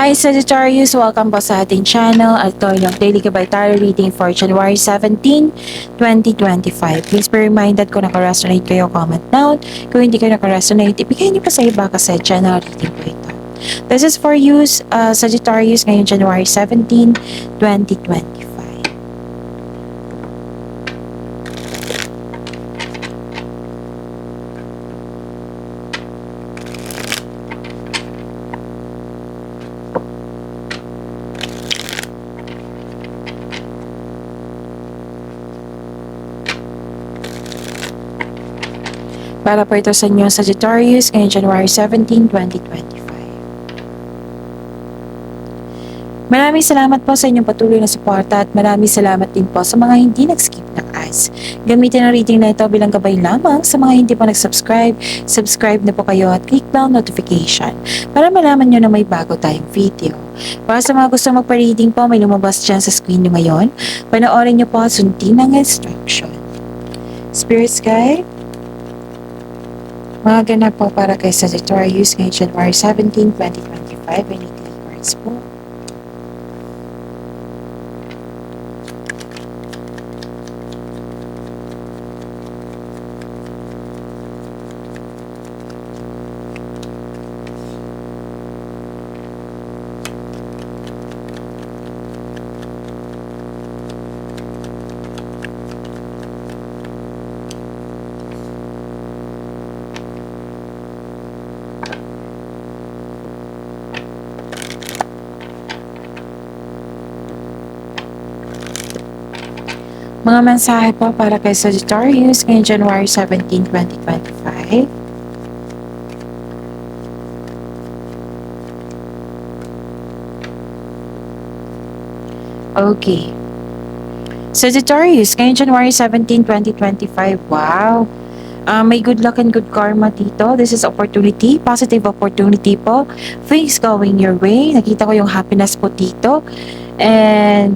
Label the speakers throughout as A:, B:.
A: Hi Sagittarius! Welcome po sa ating channel at ito yung Daily Gabay Tarot Reading for January 17, 2025. Please be reminded kung naka-resonate kayo, comment down. Kung hindi kayo naka-resonate, ibigay niyo pa sa iba kasi channel reading po ito. This is for you, Sagittarius, ngayon January 17, 2025. Para po ito sa inyo, Sagittarius, ngayon January 17, 2025. Maraming salamat po sa inyong patuloy na suporta at maraming salamat din po sa mga hindi nag-skip ng ads. Gamitin ang reading na ito bilang gabay lamang sa mga hindi pa nag-subscribe. Subscribe na po kayo at click bell notification para malaman nyo na may bago tayong video. Para sa mga gusto magpa-reading po, may lumabas dyan sa screen nyo ngayon. Panoorin nyo po at sundin ang instruction. Spirits Guide, mga ganap po para kay Sagittarius ngayong January 17, 2025. I need 3 cards po. Mga mensahe po para kay Sagittarius ngayong January 17, 2025. Okay. Sagittarius ngayong January 17, 2025. Wow! May good luck and good karma dito. This is opportunity, positive opportunity po. Things going your way. Nakita ko yung happiness po dito. And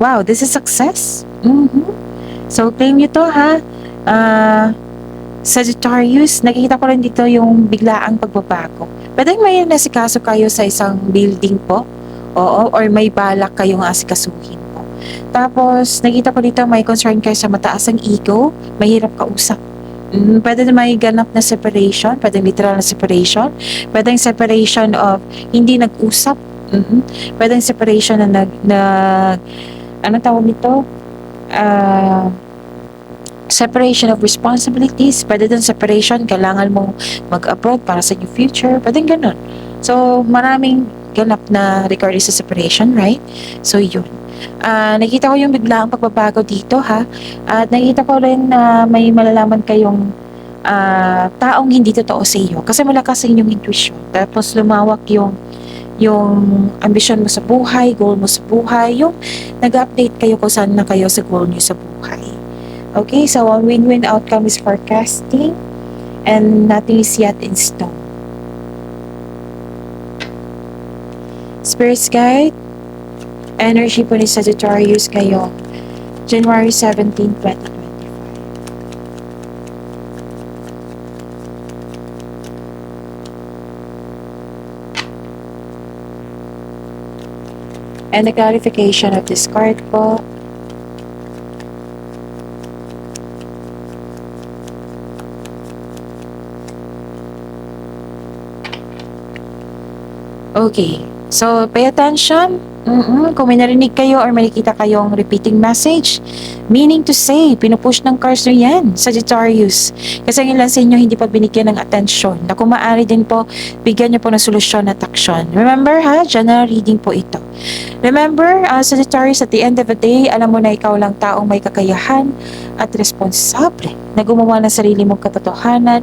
A: wow, this is success. So, claim nyo to ha. Sagittarius, nakikita ko rin dito yung biglaang pagbabago. Pwedeng may nasikaso kayo sa isang building po. Oo, or may balak kayong asikasuhin po. Tapos, nakita ko dito may concern kayo sa mataas ang ego. Mahirap kausap. Pwede na may ganap na separation. Pwedeng literal na separation. Pwedeng separation of hindi nag-usap. Pwedeng separation na ano tawag nito? Separation of responsibilities. Pwede din separation, kailangan mong mag-abroad para sa new future. Pwede ganun. So, maraming ganap na regarding sa separation, right? So, yun. Nakita ko yung biglaang pagbabago dito, ha? At nakita ko rin na may malalaman kayong taong hindi totoo sa iyo. Kasi malakas sa inyong intuition. Tapos, lumawak yung ambisyon mo sa buhay, goal mo sa buhay, yung nag-update kayo kung saan na kayo sa goal niyo sa buhay. Okay, so a win-win outcome is forecasting and nothing is yet in stone. Spirits Guide, energy po ni Sagittarius kayo, January 17, 2025. And the clarification of this card po. Okay. So, pay attention. Kung may narinig kayo or may nakita kayong repeating message, meaning to say, pinupush ng cards nyo yan, Sagittarius. Kasi ang ilan sa inyo hindi pa binigyan ng atensyon. Na kung maaari din po, bigyan nyo po ng solusyon at action. Remember ha, general reading po ito. Remember, Sagittarius, at the end of the day, alam mo na ikaw lang taong may kakayahan at responsable na gumawa ng sarili mong katotohanan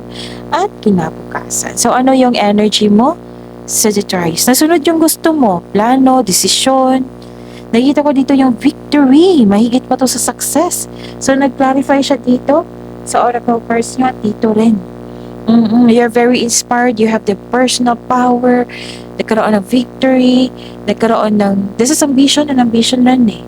A: at kinabukasan. So, ano yung energy mo? Sagittarius, nasunod yung gusto mo, plano, desisyon. Nakita ko dito yung victory, mahigit pa to sa success. So, nag-clarify siya dito sa oracle cards nyo at dito rin. You're very inspired, you have the personal power, nagkaroon ng victory, nagkaroon ng, this is ambition and ambition rin eh.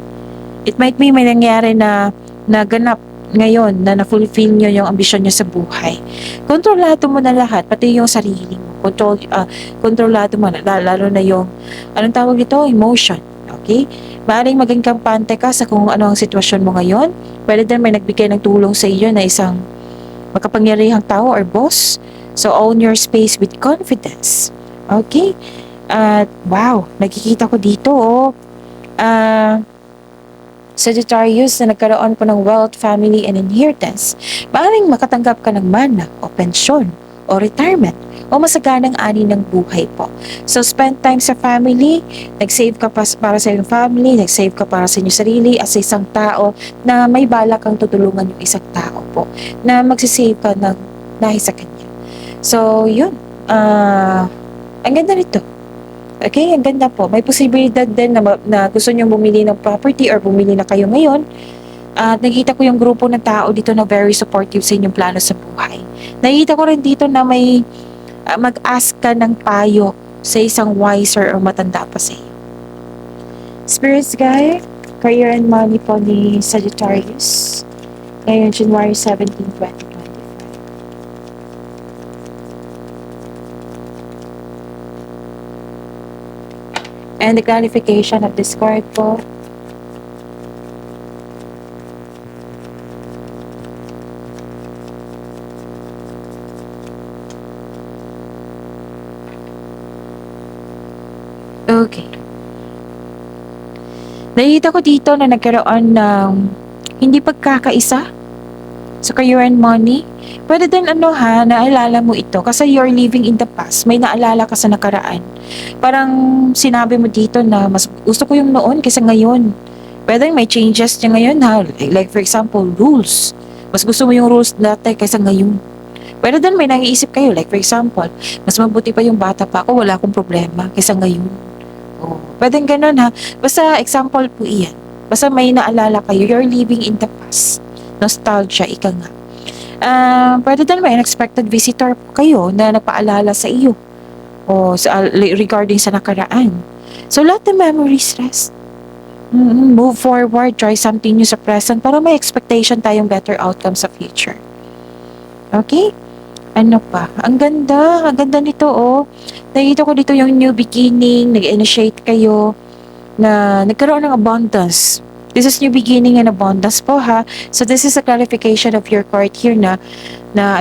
A: It might be may nangyari na ganap ngayon na na-fulfill nyo yung ambisyon nyo sa buhay. Kontrolado mo na lahat, pati yung sarili mo. kontrolado mo, lalo na yung, anong tawag dito, emotion. Okay? Maaaring maging kampante ka sa kung ano ang sitwasyon mo ngayon. Pwede din may nagbigay ng tulong sa iyo na isang makapangyarihang tao or boss. So, own your space with confidence. Okay? At, wow, nakikita ko dito, ah, Sagittarius na nagkaroon po ng wealth, family, and inheritance. Maaaring makatanggap ka ng mana o pensyon o retirement o masaganang ani ng buhay po. So, spend time sa family, nag-save ka para sa iyong family, nag-save ka para sa inyong sarili as isang tao na may balak kang tutulungan yung isang tao po na magsisave ka ng dahil sa kanya. So, yun. Ang ganda nito. Okay, ang ganda po. May posibilidad din na gusto nyo bumili ng property or bumili na kayo ngayon. At nakita ko yung grupo ng tao dito na very supportive sa inyong plano sa buhay. Nakita ko rin dito na may mag-ask ka ng payo sa isang wiser or matanda pa sa iyo. Spirits guide, career and money po ni Sagittarius. Ngayon, January 17, 2025. And the clarification of this card po. Okay. Nakita ko dito na nagkaroon ng hindi pagkakaisa sa career and money. Pwede din naalala mo ito kasi you're living in the past. May naalala ka sa nakaraan. Parang sinabi mo dito na mas gusto ko yung noon kaysa ngayon. Pwede may changes niya ngayon ha. Like for example, rules. Mas gusto mo yung rules dati kaysa ngayon. Pwede din may naiisip kayo. Like for example, mas mabuti pa yung bata pa ako, wala akong problema kaysa ngayon. Oh, pwede ganun ha. Basta example po iyan. Basta may naalala kayo, you're living in the past. Nostalgia, ika nga. Pwede din may unexpected visitor po kayo na nagpaalala sa iyo o regarding sa nakaraan. So, let the memories rest. Move forward, try something new sa present para may expectation tayong better outcome sa future. Okay? Ano pa? Ang ganda nito Nakita ko dito yung new beginning, nag-initiate kayo na nagkaroon ng abundance. This is new beginning and abundance po ha. So this is a clarification of your card here na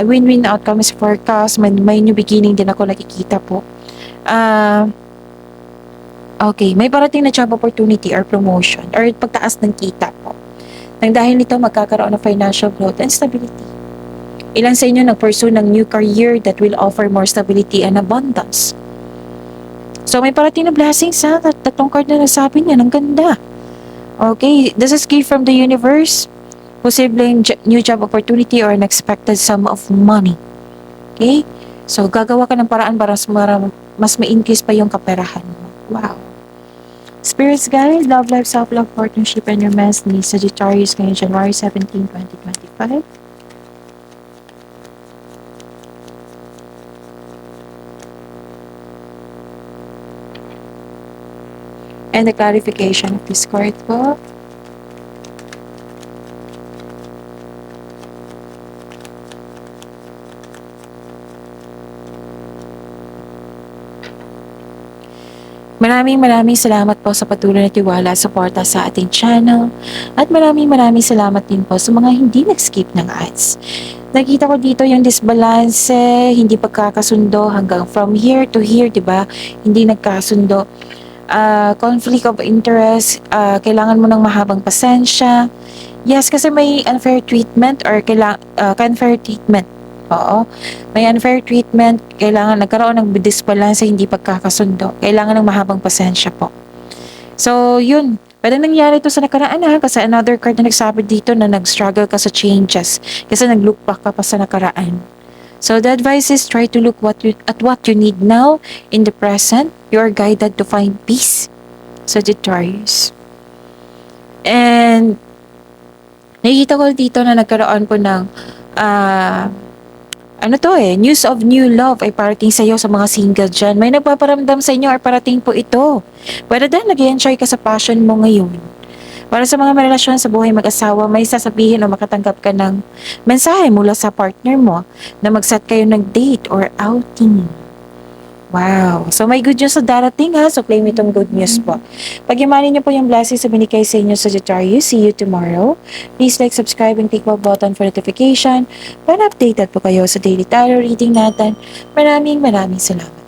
A: win-win outcome is forecast. May new beginning din ako nakikita po. Okay, may parating na job opportunity or promotion or pagtaas ng kita po. Nang dahil nito magkakaroon ng financial growth and stability. Ilan sa inyo nag-pursue ng new career that will offer more stability and abundance. So may parating na blessings ha. Tatlong card na nasabi niya. Ang ganda. Okay, this is gift from the universe. Posibleng new job opportunity or unexpected sum of money. Okay? So gagawa ka ng paraan para mas ma-increase pa yung kaperahan mo. Wow. Spirits guide, love life, self-love, partnership, and romance ni Sagittarius ngayon January 17, 2025. And the clarification of this card po. Maraming salamat po sa patuloy na tiwala at suporta sa ating channel. At maraming salamat din po sa mga hindi nag-skip ng ads. Nakita ko dito yung disbalance, hindi pagkakasundo hanggang from here to here, di ba? Hindi nagkasundo. Conflict of interest, kailangan mo ng mahabang pasensya. Yes, kasi may unfair treatment or unfair treatment. Oo. May unfair treatment, kailangan nagkaroon ng disbalance, hindi pagkakasundo. Kailangan ng mahabang pasensya po. So, yun. Pwede nangyari ito sa nakaraan kasi another card na nagsabi dito na nag-struggle ka sa changes kasi nag-look back ka pa sa nakaraan. So, the advice is try to look at what you need now in the present. You are guided to find peace. Sagittarius. And, nakikita ko dito na nagkaroon po ng news of new love ay parating sa iyo sa mga single dyan. May nagpaparamdam sa inyo or parating po ito. Pwede din nag-enjoy ka sa passion mo ngayon. Para sa mga relasyon sa buhay mag-asawa, may sasabihin o makatanggap ka ng mensahe mula sa partner mo na mag-set kayo ng date or outing. Wow. So may good news sa darating ha. So claim itong good news po. Pag-imanin niyo po yung blessings na binigay sa inyo Sagittarius. See you tomorrow. Please like, subscribe, and click the button for notification para updated po kayo sa daily tarot reading natin. Maraming salamat.